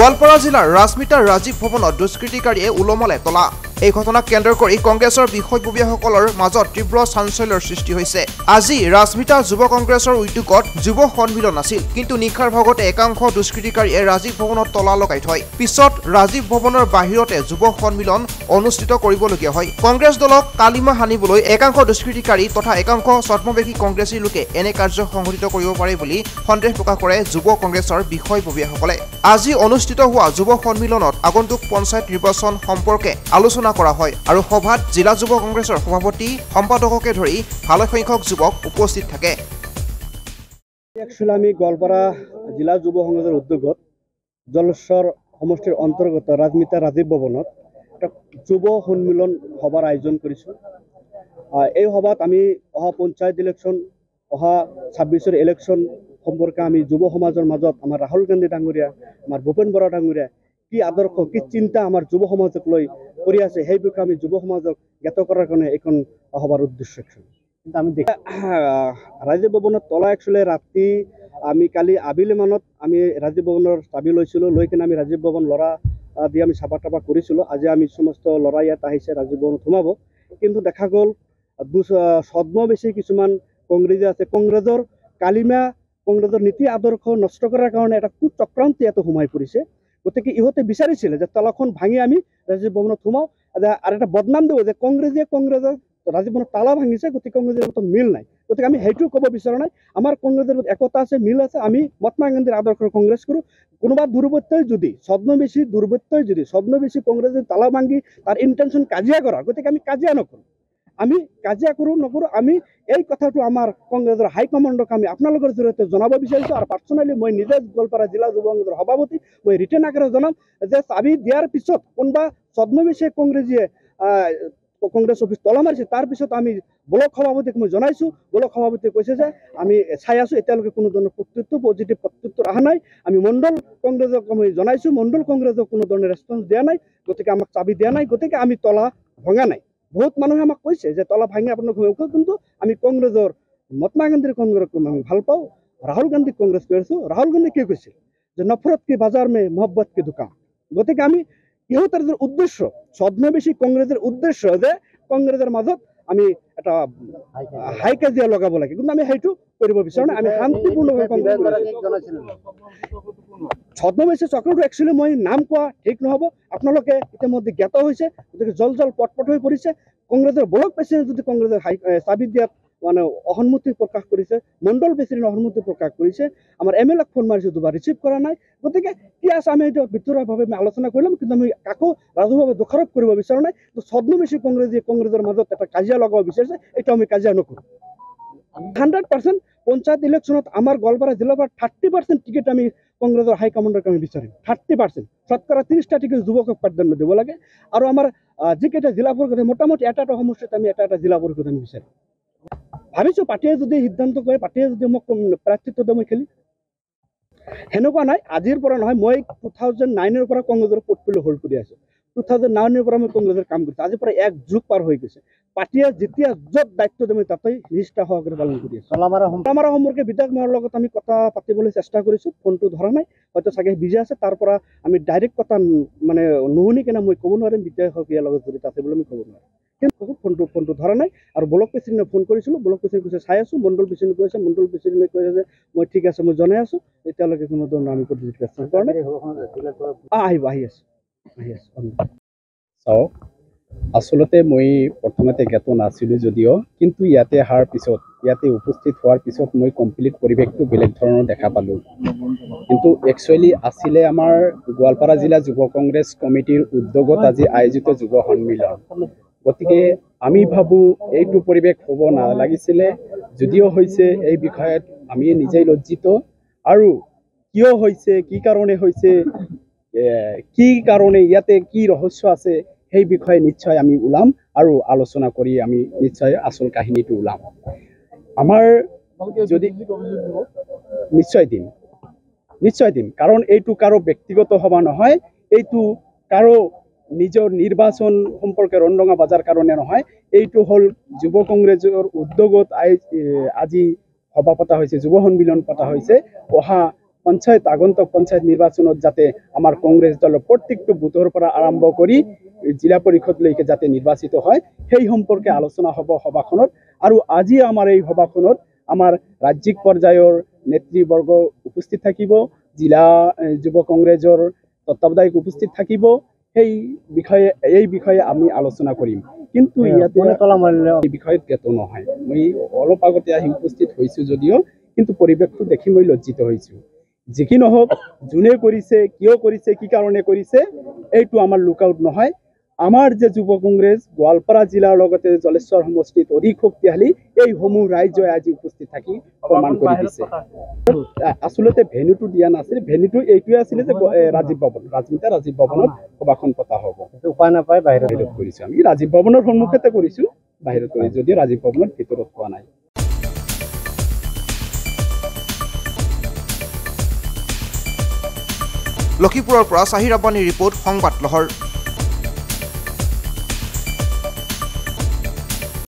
গোৱালপাৰা জিলাৰ ৰাজমিতাৰ ৰাজীৱ ভৱনত দুষ্কৃতিকাৰীয়ে উলমলে তলা। এই ঘটনাক কেন্দ্ৰ কৰি কংগ্ৰেছৰ বিষয়ববীয়াসকলৰ মাজত তীব্ৰ চাঞ্চল্যৰ সৃষ্টি হৈছে। আজি ৰাজমিতা যুৱ কংগ্ৰেছৰ উদ্যোগত যুৱ সন্মিলন আছিল, কিন্তু নিশাৰ ভাগতে একাংশ দুষ্কৃতিকাৰীয়ে ৰাজীৱ ভৱনত তলা লগাই থয়। পিছত ৰাজীৱ ভৱনৰ বাহিৰতে যুৱ সন্মিলন অনুষ্ঠিত কৰিবলগীয়া হয়। কংগ্ৰেছ দলক কালিমা হানিবলৈ একাংশ দুষ্কৃতিকাৰী তথা একাংশ ছদ্মবেশী কংগ্ৰেছী লোকে এনে কাৰ্য সংঘটিত কৰিব পাৰে বুলি সন্দেহ প্ৰকাশ কৰে যুৱ কংগ্ৰেছৰ বিষয়ববীয়াসকলে। আজি অনুষ্ঠিত হোৱা যুৱ সন্মিলনত আগন্তুক পঞ্চায়ত নিৰ্বাচন সম্পৰ্কে আলোচনা কৰা হয় আৰু সভাত জিলা যুৱ কংগ্ৰেছৰ সভাপতি সম্পাদককে ধৰি ভালেসংখ্যক যুৱক উপস্থিত থাকে। আমি গোৱালপাৰা জিলা যুৱ কংগ্ৰেছৰ উদ্যোগত জলেশ্বৰ সমষ্টিৰ অন্তৰ্গত ৰাজমিতা ৰাজীৱ ভৱনত এটা যুৱ সন্মিলন সভাৰ আয়োজন কৰিছোঁ। এই সভাত আমি অহা পঞ্চায়ত ইলেকশ্যন, অহা 26ৰ ইলেকশ্যন সম্পৰ্কে আমি যুৱ সমাজৰ মাজত আমাৰ ৰাহুল গান্ধী ডাঙৰীয়া, আমাৰ ভূপেন বৰা ডাঙৰীয়া কি আদৰ্শ, কি চিন্তা আমাৰ যুৱ সমাজক লৈ কৰি আছে, সেই বিষয়ে আমি যুৱ সমাজক জ্ঞাত কৰাৰ কাৰণে এইখন সভাৰ উদ্দেশ্য। কিন্তু আমি ৰাজীৱ ভৱনত তলা একচুৱেলি ৰাতি আমি কালি আবেলি মানত আমি ৰাজীৱ ভৱনৰ চাবি লৈছিলোঁ, লৈ কিনে আমি ৰাজীৱ ভৱন ল'ৰা দি আমি চাফা তাফা কৰিছিলোঁ। আজি আমি সমস্ত ল'ৰা ইয়াত আহিছে ৰাজীৱ ভৱনত সোমাব, কিন্তু দেখা গ'ল ছদ্মবেশী কিছুমান কংগ্ৰেছী আছে, কংগ্ৰেছৰ কালিমা কংগ্ৰেছৰ নীতি আদৰ্শ নষ্ট কৰাৰ কাৰণে এটা কুচক্ৰান্তি ইয়াতে সোমাই পৰিছে। গতিকে ইহঁতে বিচাৰিছিলে যে তলাখন ভাঙি আমি ৰাজীৱ ভৱনত সোমাওঁ আৰু এটা বদনাম দিব যে কংগ্ৰেছৰ ৰাজীৱ ভৱনত তালা ভাঙিছে, গতিকে কংগ্ৰেছৰ লগত মিল নাই। গতিকে আমি সেইটো ক'ব বিচৰা নাই। আমাৰ কংগ্ৰেছৰ লগত একতা আছে, মিল আছে। আমি মহাত্মা গান্ধীৰ আদৰ্শৰ কংগ্ৰেছ কৰোঁ। কোনোবা দুৰ্বৃত্তই যদি ছদ্মবেশী কংগ্ৰেছে তালা ভাঙি তাৰ ইণ্টেনশ্যন কাজিয়া কৰা, গতিকে আমি কাজিয়া নকৰোঁ। আমি এই কথাটো আমাৰ কংগ্ৰেছৰ হাইকমাণ্ডক আমি আপোনালোকৰ জৰিয়তে জনাব বিচাৰিছোঁ। আৰু পাৰ্চনেলি মই নিজে গোৱালপাৰা জিলা যুৱ কংগ্ৰেছৰ সভাপতি, মই ৰিটাৰ্ণ আকাৰে জনাম যে চাবি দিয়াৰ পিছত কোনোবা ছদ্মবেশী কংগ্ৰেছীয়ে কংগ্ৰেছ অফিচ তলা মাৰিছে, তাৰপিছত আমি ব্লক সভাপতিক মই জনাইছোঁ। ব্লক সভাপতিয়ে কৈছে যে আমি চাই আছোঁ, এতিয়ালৈকে কোনো ধৰণৰ পজিটিভ প্ৰত্যুত্তৰ অহা নাই। আমি মণ্ডল কংগ্ৰেছক আমি জনাইছোঁ, মণ্ডল কংগ্ৰেছক কোনো ধৰণৰ ৰেছপন্স দিয়া নাই, গতিকে আমাক চাবি দিয়া নাই, গতিকে আমি তলা ভঙা নাই। বহুত মানুহে আমাক কৈছে যে তলা ভাঙি আপোনালোক ঘূৰাই, কিন্তু আমি কংগ্ৰেছৰ মহাত্মা গান্ধীৰ কংগ্ৰেছক আমি ভাল পাওঁ, ৰাহুল গান্ধীক কংগ্ৰেছ কৰিছোঁ। ৰাহুল গান্ধী কি কৈছিল যে নফৰত কি বাজাৰ মে মহব্বত কি দোকান। গতিকে আমি ইহঁতৰ উদ্দেশ্য, ছদ্মবেশী কংগ্ৰেছৰ উদ্দেশ্য যে কংগ্ৰেছৰ মাজত আমি এটা হাই কাজিয়া লগাব লাগে, কিন্তু আমি সেইটো কৰিব বিচাৰোঁ নাই। আমি শান্তিপূৰ্ণভাৱে ছদ্মবেশী চক্ৰটো একচুৱেলি মই নাম কোৱা ঠিক নহ'ব, আপোনালোকে ইতিমধ্যে জ্ঞাত হৈছে। গতিকে জল পটপট হৈ পৰিছে। কংগ্ৰেছৰ ব্লক প্ৰেচিডেণ্ট যদি কংগ্ৰেছৰ চাবি দিয়াত মানে অসন্মতি প্ৰকাশ কৰিছে, মণ্ডল প্ৰেচিডেণ্ট অসন্মতি প্ৰকাশ কৰিছে, আমাৰ MLAক ফোন মাৰিছোঁ, দুবাৰ ৰিচিভ কৰা নাই। গতিকে কি আছে আমি এইটো ভিতৰুৱাভাৱে আমি আলোচনা কৰিলাম, কিন্তু আমি কাকো ৰাজহুৱাভাৱে দোষাৰোপ কৰিব বিচৰা নাই। ছদ্মবেশী কংগ্ৰেছৰ মাজত এটা কাজিয়া লগাব বিচাৰিছে, এইটো আমি কাজিয়া নকৰোঁ। 100% পঞ্চায়ত ইলেকশ্যনত আমাৰ গোৱালপাৰা জিলাৰ পৰা 30% টিকেট আমি কংগ্ৰেছৰ হাইকমাণ্ডক আমি বিচাৰিম। 30%, শতকৰা 30টা টিকেট যুৱকক প্ৰাধান্য দিব লাগে। আৰু আমাৰ যিকেইটা জিলা পৰিষদ মোটামুটি এটা সমষ্টিত আমি এটা জিলা পৰিষদ আমি বিচাৰিম। ভাবিছোঁ পাৰ্টীয়ে যদি সিদ্ধান্ত কৰে, পাৰ্টীয়ে যদি মোক প্ৰাৰ্থিত্ব দিয়ে মই খেলিম। সেনেকুৱা নাই, আজিৰ পৰা নহয়। মই 2009ৰ পৰা কংগ্ৰেছৰ পৰ্টফলিঅ' হোল্ড কৰি আছোঁ। 2009ৰ পৰা মই কংগ্ৰেছৰ কাম কৰিছোঁ। আজিৰ পৰা এক যুগ পাৰ হৈ গৈছে। পাৰ্টীয়ে যেতিয়া য'ত দায়িত্ব দিয়ে মই তাতেই নিষ্ঠা সহকাৰে পালন কৰি আছোঁ। তলামাৰা সম্পৰ্কে বিধায়ক মহোদয়ৰ লগত আমি কথা পাতিবলৈ চেষ্টা কৰিছোঁ, ফোনটো ধৰা নাই, হয়তো চাগে বিজি আছে। তাৰ পৰা আমি ডাইৰেক্ট কথা মানে নুশুনি কিনে মই ক'ব নোৱাৰিম বিধায়ক ইয়াৰ লগত জড়িত আছে বুলি মই ক'ব নোৱাৰিম। কিন্তু ফোনটো ধৰা নাই। আৰু ব্লক প্ৰেচিডেণ্টে ফোন কৰিছিলোঁ, ব্লক প্ৰেচিডেণ্টে কৈছে চাই আছোঁ। মণ্ডল প্ৰেচিডেণ্টে কৈছে যে মই ঠিক আছে, মই জনাই আছোঁ। এতিয়ালৈকে কোনো ধৰণৰ আমি ৰেছপন্স কৰা নাই। আহি আছে। চাওক, আচলতে মই প্ৰথমতে জ্ঞাত নাছিলোঁ যদিও, কিন্তু ইয়াতে অহাৰ পিছত, ইয়াতে উপস্থিত হোৱাৰ পিছত মই কমপ্লিট পৰিৱেশটো বেলেগ ধৰণৰ দেখা পালোঁ। কিন্তু একচুৱেলি আছিলে আমাৰ গোৱালপাৰা জিলা যুৱ কংগ্ৰেছ কমিটিৰ উদ্যোগত আজি আয়োজিত যুৱ সন্মিলন। গতিকে আমি ভাবোঁ এইটো পৰিৱেশ হ'ব নালাগিছিলে। যদিও হৈছে, এই বিষয়ত আমি নিজেই লজ্জিত। আৰু কিয় হৈছে, কি কাৰণে হৈছে, কি কাৰণে ইয়াতে কি ৰহস্য আছে, সেই বিষয়ে নিশ্চয় আমি ওলাম আৰু আলোচনা কৰি আমি নিশ্চয় আচল কাহিনীটো ওলাম। আমাৰ যদি নিশ্চয় দিম, কাৰণ এইটো কাৰো ব্যক্তিগত সভা নহয়, এইটো কাৰো নিজৰ নিৰ্বাচন সম্পৰ্কে ৰন্ধঙা বাজাৰ কাৰণে নহয়। এইটো হ'ল যুৱ কংগ্ৰেছৰ উদ্যোগত আজি সভা পতা হৈছে, যুৱ সন্মিলন পতা হৈছে। অহা আগন্তুক পঞ্চায়ত নিৰ্বাচনত যাতে আমাৰ কংগ্ৰেছ দলৰ প্ৰত্যেকটো বুথৰ পৰা আৰম্ভ কৰি জিলা পৰিষদলৈকে যাতে নিৰ্বাচিত হয় সেই সম্পৰ্কে আলোচনা হ'ব সভাখনত। আৰু আজি আমাৰ এই সভাখনত আমাৰ ৰাজ্যিক পৰ্যায়ৰ নেতৃবৰ্গ উপস্থিত থাকিব, জিলা যুৱ কংগ্ৰেছৰ তত্ত্বাৱধায়ক উপস্থিত থাকিব। এই বিষয়ে আমি আলোচনা কৰিম। কিন্তু ইয়াতে এই বিষয়ত জ্ঞাত নহয়। মই অলপ আগতে আহি উপস্থিত হৈছোঁ যদিও কিন্তু পৰিৱেশটো দেখি মই লজ্জিত হৈছোঁ। যি কি নহওক, যোনে কৰিছে, কিয় কৰিছে, কি কাৰণে কৰিছে, এইটো আমাৰ লুকআউট নহয়। আমাৰ যে যুৱ কংগ্ৰেছ গোৱালপাৰা জিলাৰ লগতে জলেশ্বৰ সমষ্টিত অধিক শক্তিশালী, এইসমূহ ৰাইজে আজি উপস্থিত থাকি প্ৰমাণ কৰি দিছে। আচলতে ভেন্যুটো দিয়া নাছিল, ভেন্যুটো এইটোৱে আছিলে যে ৰাজীৱ ভৱনত সভাখন পতা হ'ব। উপায় নাপায় বাহিৰত কৰিছোঁ। আমি ৰাজীৱ ভৱনৰ সন্মুখতে কৰিছোঁ, বাহিৰত কৰি যদিও ৰাজীৱ ভৱনৰ ভিতৰত পোৱা নাই। লখিমপুৰৰ পৰা চাহিৰ আব্বানীৰ ৰিপৰ্ট, সংবাদ লহৰ।